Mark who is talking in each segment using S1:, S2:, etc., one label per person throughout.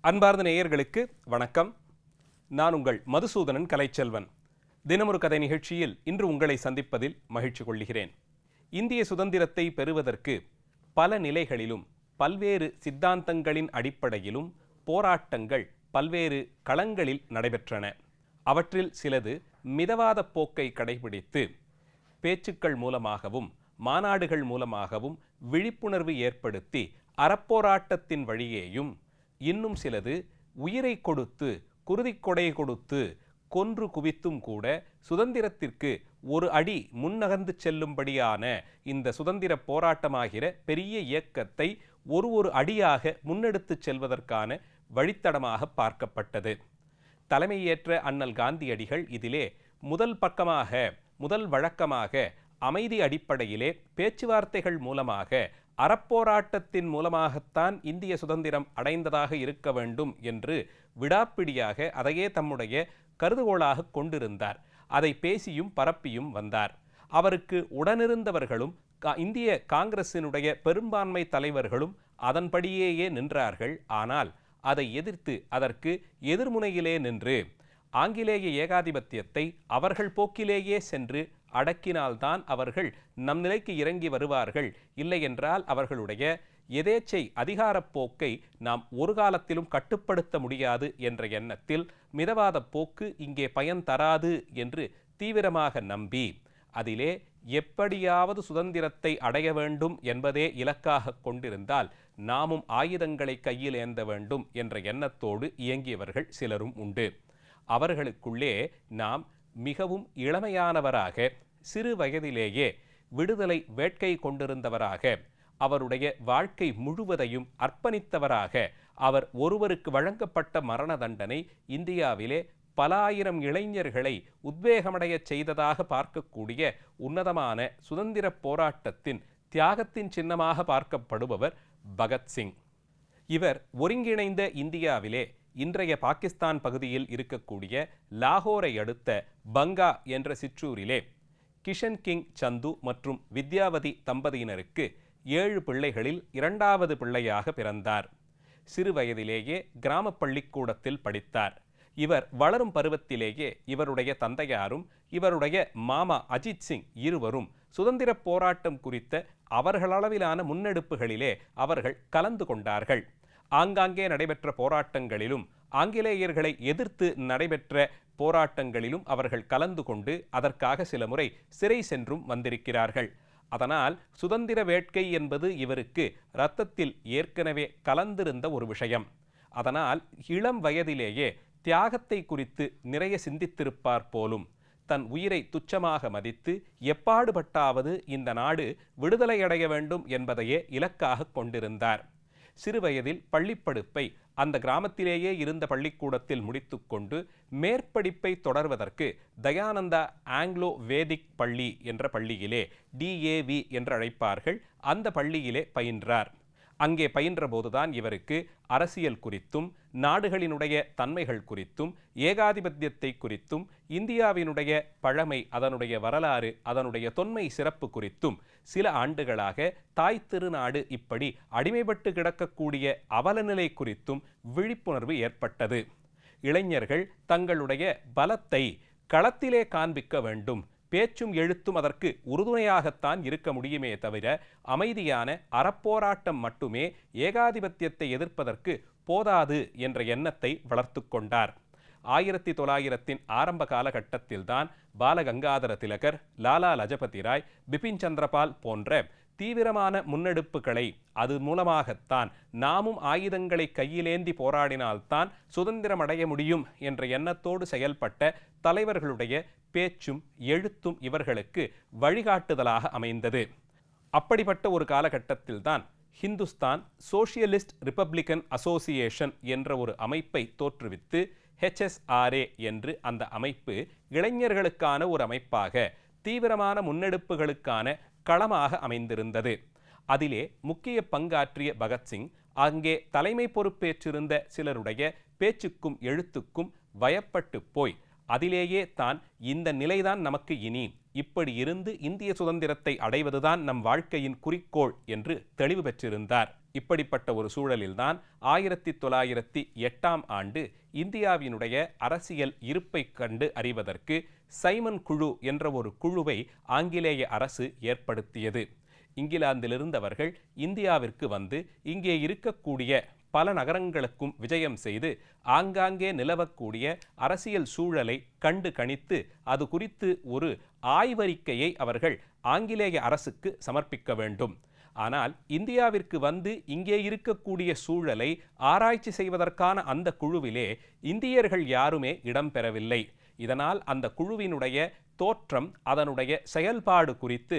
S1: அன்பார்ந்த நேயர்களுக்கு வணக்கம். நான் உங்கள் மதுசூதனன் கலைச்செல்வன். தினமொரு கதை நிகழ்ச்சியில் இன்று உங்களை சந்திப்பதில் மகிழ்ச்சி கொள்கிறேன். இந்திய சுதந்திரத்தை பெறுவதற்கு பல நிலைகளிலும் பல்வேறு சித்தாந்தங்களின் அடிப்படையிலும் போராட்டங்கள் பல்வேறு களங்களில் நடைபெற்றன. அவற்றில் சிலது மிதவாத போக்கை கடைபிடித்து பேச்சுக்கள் மூலமாகவும் மாநாடுகள் மூலமாகவும் விழிப்புணர்வு ஏற்படுத்தி அறப்போராட்டத்தின் வழியேயும், இன்னும் சிலது உயிரை கொடுத்து குருதிக்கொடை கொடுத்து கொன்று குவித்தும் கூட சுதந்திரத்திற்கு ஒரு அடி முன்னகர்ந்து செல்லும்படியான இந்த சுதந்திர போராட்டமாகிற பெரிய இயக்கத்தை ஒரு அடியாக முன்னெடுத்து செல்வதற்கான வழித்தடமாக பார்க்கப்பட்டது. தலைமையேற்ற அண்ணல் காந்தியடிகள் இதிலே முதல் வழக்கமாக அமைதி அடிப்படையிலே பேச்சுவார்த்தைகள் மூலமாக அறப்போராட்டத்தின் மூலமாகத்தான் இந்திய சுதந்திரம் அடைந்ததாக இருக்க வேண்டும் என்று விடாப்பிடியாக அதையே தம்முடைய கருதுகோளாக கொண்டிருந்தார். அதை பேசியும் பரப்பியும் வந்தார். அவருக்கு உடனிருந்தவர்களும் இந்திய காங்கிரசினுடைய பெரும்பான்மை தலைவர்களும் அதன்படியேயே நின்றார்கள். ஆனால் அதை எதிர்த்து அதற்கு எதிர்முனையிலே நின்று ஆங்கிலேய ஏகாதிபத்தியத்தை அவர்கள் போக்கிலேயே சென்று அடக்கினால்தான் அவர்கள் நம் நிலைக்கு இறங்கி வருவார்கள், இல்லை என்றால் அவர்களுடைய எதேச்சை அதிகாரப் போக்கை நாம் ஒரு காலத்திலும் கட்டுப்படுத்த முடியாது என்ற எண்ணத்தில் மிதவாத போக்கு இங்கே பயன் தராது என்று தீவிரமாக நம்பி அதிலே எப்படியாவது சுதந்திரத்தை அடைய வேண்டும் என்பதே இலக்காக கொண்டிருந்தால் நாமும் ஆயுதங்களை கையில் ஏந்த வேண்டும் என்ற எண்ணத்தோடு இயங்கியவர்கள் சிலரும் உண்டு. அவர்களுக்குள்ளே நாம் மிகவும் இளமையானவராக, சிறு வயதிலேயே விடுதலை வேட்கை கொண்டிருந்தவராக, அவருடைய வாழ்க்கை முழுவதையும் அர்ப்பணித்தவராக, அவர் ஒருவருக்கு வழங்கப்பட்ட மரண தண்டனை இந்தியாவிலே பல ஆயிரம் இளைஞர்களை உத்வேகமடைய செய்ததாக பார்க்கக்கூடிய உன்னதமான சுதந்திர போராட்டத்தின் தியாகத்தின் சின்னமாக பார்க்கப்படுபவர் பகத்சிங். இவர் ஒருங்கிணைந்த இந்தியாவிலே இன்றைய பாகிஸ்தான் பகுதியில் இருக்கக்கூடிய லாகோரை அடுத்த பங்கா என்ற சிற்றூரிலே கிஷன் கிங் சந்து மற்றும் வித்யாவதி தம்பதியினருக்கு 7 பிள்ளைகளில் 2வது பிள்ளையாக பிறந்தார். சிறு வயதிலேயே கிராம பள்ளிக்கூடத்தில் படித்தார். இவர் வளரும் பருவத்திலேயே இவருடைய தந்தையாரும் இவருடைய மாமா அஜித் சிங் இருவரும் சுதந்திர போராட்டம் குறித்த அவர்களளவிலான முன்னெடுப்புகளிலே அவர்கள் கலந்து கொண்டார்கள். ஆங்காங்கே நடைபெற்ற போராட்டங்களிலும் ஆங்கிலேயர்களை எதிர்த்து நடைபெற்ற போராட்டங்களிலும் அவர்கள் கலந்து கொண்டு அதற்காக சில முறை சிறை சென்றும் வந்திருக்கிறார்கள். அதனால் சுதந்திர வேட்கை என்பது இவருக்கு இரத்தத்தில் ஏற்கனவே கலந்திருந்த ஒரு விஷயம். அதனால் இளம் வயதிலேயே தியாகத்தை குறித்து நிறைய சிந்தித்திருப்பார் போலும். தன் உயிரை துச்சமாக மதித்து எப்பாடுபட்டாவது இந்த நாடு விடுதலையடைய வேண்டும் என்பதையே இலக்காக கொண்டிருந்தார். சிறுவயதில் பள்ளிப்படிப்பை அந்த கிராமத்திலேயே இருந்த பள்ளிக்கூடத்தில் முடித்துக்கொண்டு மேற்படிப்பை தொடர்வதற்கு தயானந்தா ஆங்கிலோ வேதிக் பள்ளி என்ற பள்ளியிலே DAV என்று அழைப்பார்கள், அந்த பள்ளியிலே பயின்றார். அங்கே பயின்ற போதுதான் இவருக்கு அரசியல் குறித்தும் நாடுகளினுடைய தன்மைகள் குறித்தும் ஏகாதிபத்தியத்தை குறித்தும் இந்தியாவினுடைய பழமை, அதனுடைய வரலாறு, அதனுடைய தொன்மை சிறப்பு குறித்தும் சில ஆண்டுகளாக தாய் திருநாடு இப்படி அடிமைப்பட்டு கிடக்கக்கூடிய அவலநிலை குறித்தும் விழிப்புணர்வு ஏற்பட்டது. இளைஞர்கள் தங்களுடைய பலத்தை களத்திலே காண்பிக்க வேண்டும். பேச்சும் எழுத்தும் அதற்கு உறுதுணையாகத்தான் இருக்க முடியுமே தவிர அமைதியான அறப்போராட்டம் மட்டுமே ஏகாதிபத்தியத்தை எதிர்ப்பதற்கு போதாது என்ற எண்ணத்தை வளர்த்து கொண்டார். 1900 ஆரம்ப காலகட்டத்தில்தான் பாலகங்காதர திலகர், லாலா லஜபதி ராய், பிபின் சந்திரபால் போன்ற தீவிரமான முன்னெடுப்புகளை, அது மூலமாகத்தான் நாமும் ஆயுதங்களை கையிலேந்தி போராடினால்தான் சுதந்திரம் அடைய முடியும் என்ற எண்ணத்தோடு செயல்பட்ட தலைவர்களுடைய பேச்சும் எழுத்தும் இவர்களுக்கு வழிகாட்டுதலாக அமைந்தது. அப்படிப்பட்ட ஒரு காலகட்டத்தில்தான் ஹிந்துஸ்தான் சோசியலிஸ்ட் ரிப்பப்ளிக்கன் அசோசியேஷன் என்ற ஒரு அமைப்பை தோற்றுவித்து HSRA என்று அந்த அமைப்பு இளைஞர்களுக்கான ஒரு அமைப்பாக தீவிரமான முன்னெடுப்புகளுக்கான களமாக அமைந்திருந்தது. அதிலே முக்கிய பங்காற்றிய பகத்சிங் அங்கே தலைமை பொறுப்பேற்றிருந்த சிலருடைய பேச்சுக்கும் எழுத்துக்கும் வயப்பட்டு போய் அதிலேயே தான் இந்த நிலைதான் நமக்கு இனி, இப்படி இருந்து இந்திய சுதந்திரத்தை அடைவதுதான் நம் வாழ்க்கையின் குறிக்கோள் என்று தெளிவு பெற்றிருந்தார். இப்படிப்பட்ட ஒரு சூழலில்தான் 1908ஆம் ஆண்டு இந்தியாவினுடைய அரசியல் இருப்பை கண்டு அறிவதற்கு சைமன் குழு என்ற ஒரு குழுவை ஆங்கிலேய அரசு ஏற்படுத்தியது. இங்கிலாந்திலிருந்தவர்கள் இந்தியாவிற்கு வந்து இங்கே இருக்கக்கூடிய பல நகரங்களுக்கும் விஜயம் செய்து ஆங்காங்கே நிலவக்கூடிய அரசியல் சூழலை கண்டு கணித்து அது குறித்து ஒரு ஆய்வறிக்கையை அவர்கள் ஆங்கிலேய அரசுக்கு சமர்ப்பிக்க வேண்டும். ஆனால் இந்தியாவிற்கு வந்து இங்கே இருக்கக்கூடிய சூழலை ஆராய்ச்சி செய்வதற்கான அந்த குழுவிலே இந்தியர்கள் யாருமே இடம்பெறவில்லை. இதனால் அந்த குழுவினுடைய தோற்றம், அதனுடைய செயல்பாடு குறித்து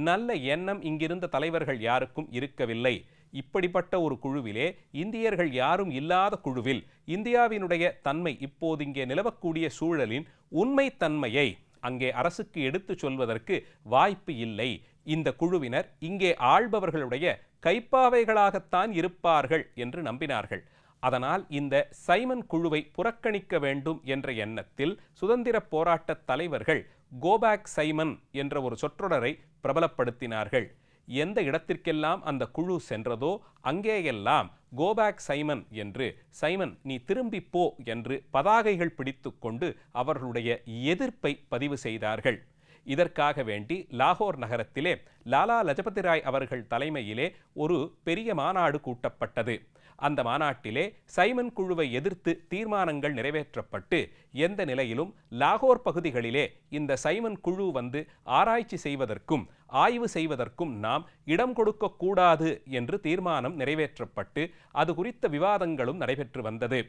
S1: நல்ல எண்ணம் இங்கிருந்த தலைவர்கள் யாருக்கும் இருக்கவில்லை. இப்படிப்பட்ட ஒரு குழுவிலே இந்தியர்கள் யாரும் இல்லாத குழுவில் இந்தியாவினுடைய தன்மை, இப்போது இங்கே நிலவக்கூடிய சூழலின் உண்மைத்தன்மையை அங்கே அரசுக்கு எடுத்துச் சொல்வதற்கு வாய்ப்பு இல்லை. இந்த குழுவினர் இங்கே ஆள்பவர்களுடைய கைப்பாவைகளாகத்தான் இருப்பார்கள் என்று நம்பினார்கள். அதனால் இந்த சைமன் குழுவை புறக்கணிக்க வேண்டும் என்ற எண்ணத்தில் சுதந்திர போராட்ட தலைவர்கள் கோபேக் சைமன் என்ற ஒரு சொற்றொடரை பிரபலப்படுத்தினார்கள். எந்த இடத்திற்கெல்லாம் அந்த குழு சென்றதோ அங்கேயெல்லாம் கோபேக் சைமன் என்று, சைமன் நீ திரும்பி போ என்று பதாகைகள் பிடித்து கொண்டு அவர்களுடைய எதிர்ப்பை பதிவு செய்தார்கள். இதற்காக வேண்டி லாகோர் நகரத்திலே லாலா லஜபதி ராய் அவர்கள் தலைமையிலே ஒரு பெரிய மாநாடு கூட்டப்பட்டது. அந்த மாநாட்டிலே சைமன் குழுவை எதிர்த்து தீர்மானங்கள் நிறைவேற்றப்பட்டு எந்த நிலையிலும் லாகோர் பகுதிகளிலே இந்த சைமன் குழு வந்து ஆராய்ச்சி செய்வதற்கும் ஆய்வு செய்வதற்கும் நாம் இடம் கொடுக்க கூடாது என்று தீர்மானம் நிறைவேற்றப்பட்டு அது குறித்த விவாதங்களும் நடைபெற்று வந்தது.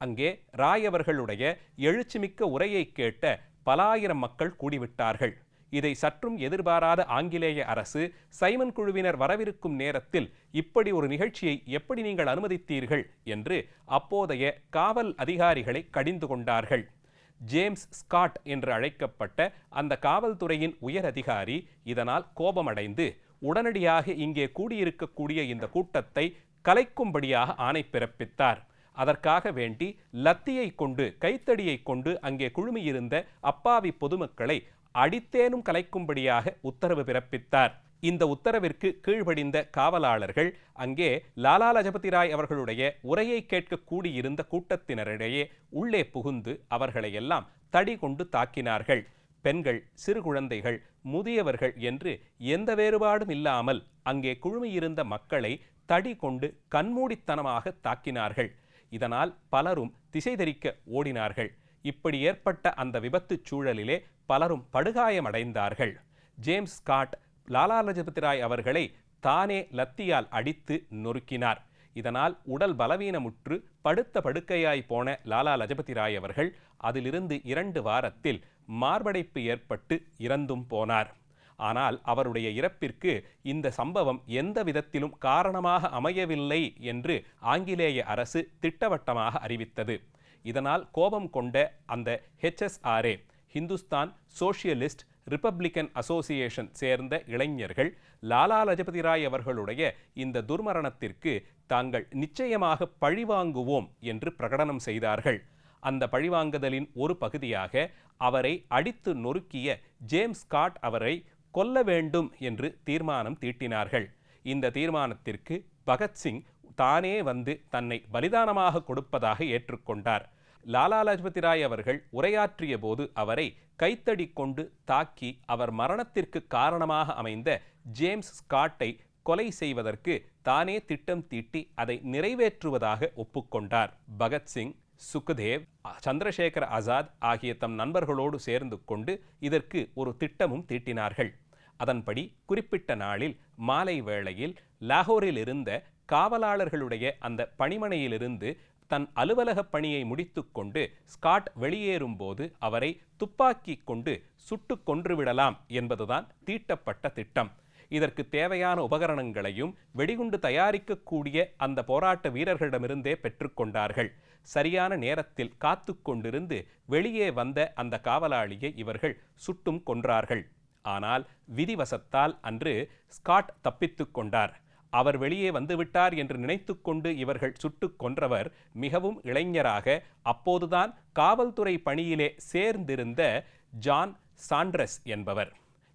S1: அங்கே ராய் அவர்களுடைய எழுச்சிமிக்க உரையை கேட்ட பலாயிரம் மக்கள் கூடிவிட்டார்கள். இதை சற்றும் எதிர்பாராத ஆங்கிலேய அரசு சைமன் குழுவினர் வரவிருக்கும் நேரத்தில் இப்படி ஒரு நிகழ்ச்சியை எப்படி நீங்கள் அனுமதித்தீர்கள் என்று அப்போதைய காவல் அதிகாரிகளை கடிந்து கொண்டார்கள். ஜேம்ஸ் ஸ்காட் என்று அழைக்கப்பட்ட அந்த காவல்துறையின் உயர் அதிகாரி இதனால் கோபமடைந்து உடனடியாக இங்கே கூடியிருக்கக்கூடிய இந்த கூட்டத்தை கலைக்கும்படியாக ஆணை பிறப்பித்தார். அதற்காக வேண்டி லத்தியை கொண்டு, கைத்தடியை கொண்டு அங்கே குழுமியிருந்த அப்பாவி பொதுமக்களை அடித்தேனும் கலைக்கும்படியாக உத்தரவு பிறப்பித்தார். இந்த உத்தரவிற்கு கீழ்ப்படிந்த காவலாளர்கள் அங்கே லாலா லஜபதி ராய் அவர்களுடைய உரையை கேட்க கூடியிருந்த கூட்டத்தினரிடையே உள்ளே புகுந்து அவர்களை எல்லாம் தடி கொண்டு தாக்கினார்கள். பெண்கள், சிறு குழந்தைகள், முதியவர்கள் என்று எந்த வேறுபாடும் இல்லாமல் அங்கே குழுமியிருந்த மக்களை தடி கொண்டு கண்மூடித்தனமாக தாக்கினார்கள். இதனால் பலரும் திசை தெரிக்க ஓடினார்கள். இப்படி ஏற்பட்ட அந்த விபத்துச் சூழலிலே பலரும் படுகாயமடைந்தார்கள். ஜேம்ஸ் ஸ்காட் லாலா லஜபதி ராய் அவர்களை தானே லத்தியால் அடித்து நொறுக்கினார். இதனால் உடல் பலவீனமுற்று படுத்த படுக்கையாய் போன லாலா லஜபதி ராய் அவர்கள் அதிலிருந்து 2 வாரத்தில் மார்படைப்பு ஏற்பட்டு இறந்தும் போனார். ஆனால் அவருடைய இறப்பிற்கு இந்த சம்பவம் எந்த விதத்திலும் காரணமாக அமையவில்லை என்று ஆங்கிலேய அரசு திட்டவட்டமாக அறிவித்தது. இதனால் கோபம் கொண்ட அந்த HSRA, Hindustan socialist Republican association சேர்ந்த இளைஞர்கள் லாலா லஜபதி ராய் அவர்களுடைய இந்த துர்மரணத்திற்கு தாங்கள் நிச்சயமாக பழிவாங்குவோம் என்று பிரகடனம் செய்தார்கள். அந்த பழிவாங்குதலின் ஒரு பகுதியாக அவரை அடித்து நொறுக்கிய ஜேம்ஸ் ஸ்காட் அவரை கொல்ல வேண்டும் என்று தீர்மானம் தீட்டினார்கள். இந்த தீர்மானத்திற்கு பகத்சிங் தானே வந்து தன்னை பலிதானமாக கொடுப்பதாக ஏற்றுக்கொண்டார். லாலா லஜபதி ராய் அவர்கள் உரையாற்றிய போது அவரை கைத்தடி கொண்டு தாக்கி அவர் மரணத்திற்கு காரணமாக அமைந்த ஜேம்ஸ் ஸ்காட்டை கொலை செய்வதற்கு தானே திட்டம் தீட்டி அதை நிறைவேற்றுவதாக ஒப்புக்கொண்டார். பகத்சிங், சுக்தேவ், சந்திரசேகர ஆசாத் ஆகிய தம் நண்பர்களோடு சேர்ந்து கொண்டு இதற்கு ஒரு திட்டமும் தீட்டினார்கள். அதன்படி குறிப்பிட்ட நாளில் மாலை வேளையில் லாகோரில் இருந்த காவலாளர்களுடைய அந்த பணிமனையிலிருந்து தன் அலுவலக பணியை முடித்து கொண்டு ஸ்காட் வெளியேறும் போது அவரை துப்பாக்கி கொண்டு சுட்டு கொன்றுவிடலாம் என்பதுதான் தீட்டப்பட்ட திட்டம். இதற்கு தேவையான உபகரணங்களையும் வெடிகுண்டு தயாரிக்கக்கூடிய அந்த போராட்ட வீரர்களிடமிருந்தே பெற்றுக்கொண்டார்கள். சரியான நேரத்தில் காத்து கொண்டிருந்து வெளியே வந்த அந்த காவலாளியை இவர்கள் சுட்டும் கொன்றார்கள். ஆனால் விதிவசத்தால் அன்று ஸ்காட் தப்பித்து கொண்டார். அவர் வெளியே வந்துவிட்டார் என்று நினைத்து கொண்டு இவர்கள் சுட்டு கொன்றவர் மிகவும் இளைஞராக அப்போதுதான் காவல்துறை பணியிலே சேர்ந்திருந்த ஜான் சாண்ட்ரஸ் என்பவர்.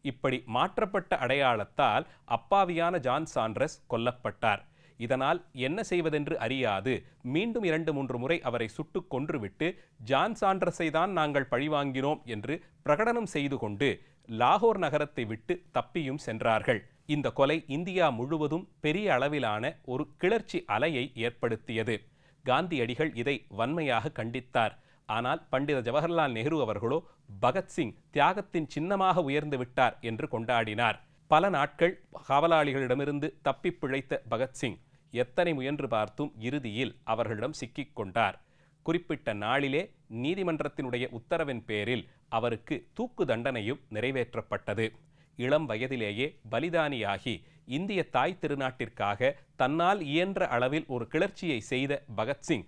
S1: இப்படி மாற்றப்பட்ட அடையாளத்தால் அப்பாவியான ஜான் சாண்ட்ரஸ் கொல்லப்பட்டார். இதனால் என்ன செய்வதென்று அறியாது மீண்டும் 2-3 முறை அவரை சுட்டுக் கொன்றுவிட்டு ஜான் சாண்ட்ரஸை தான் நாங்கள் பழிவாங்கினோம் என்று பிரகடனம் செய்து கொண்டு லாகோர் நகரத்தை விட்டு தப்பியும் சென்றார்கள். இந்த கொலை இந்தியா முழுவதும் பெரிய அளவிலான ஒரு கிளர்ச்சி அலையை ஏற்படுத்தியது. காந்தியடிகள் இதை வன்மையாக கண்டித்தார். ஆனால் பண்டித ஜவஹர்லால் நேரு அவர்களோ பகத்சிங் தியாகத்தின் சின்னமாக உயர்ந்து விட்டார் என்று கொண்டாடினார். பல நாட்கள் காவலாளிகளிடமிருந்து தப்பி பிழைத்த பகத்சிங் எத்தனை முயன்று பார்த்தும் இறுதியில் அவர்களிடம் சிக்கிக் கொண்டார். குறிப்பிட்ட நாளிலே நீதிமன்றத்தினுடைய உத்தரவின் பேரில் அவருக்கு தூக்கு தண்டனையும் நிறைவேற்றப்பட்டது. இளம் வயதிலேயே பலிதானியாகி இந்திய தாய் திருநாட்டிற்காக தன்னால் இயன்ற அளவில் ஒரு கிளர்ச்சியை செய்த பகத்சிங்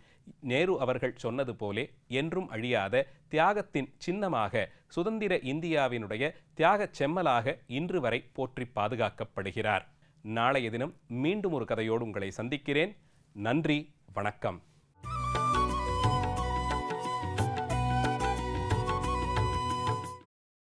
S1: நேரு அவர்கள் சொன்னது போலே என்றும் அழியாத தியாகத்தின் சின்னமாக சுதந்திர இந்தியாவினுடைய தியாகச் செம்மலாக இன்று வரை போற்றி பாதுகாக்கப்படுகிறார். நாளைய தினம் மீண்டும் ஒரு கதையோடு உங்களை சந்திக்கிறேன். நன்றி, வணக்கம்.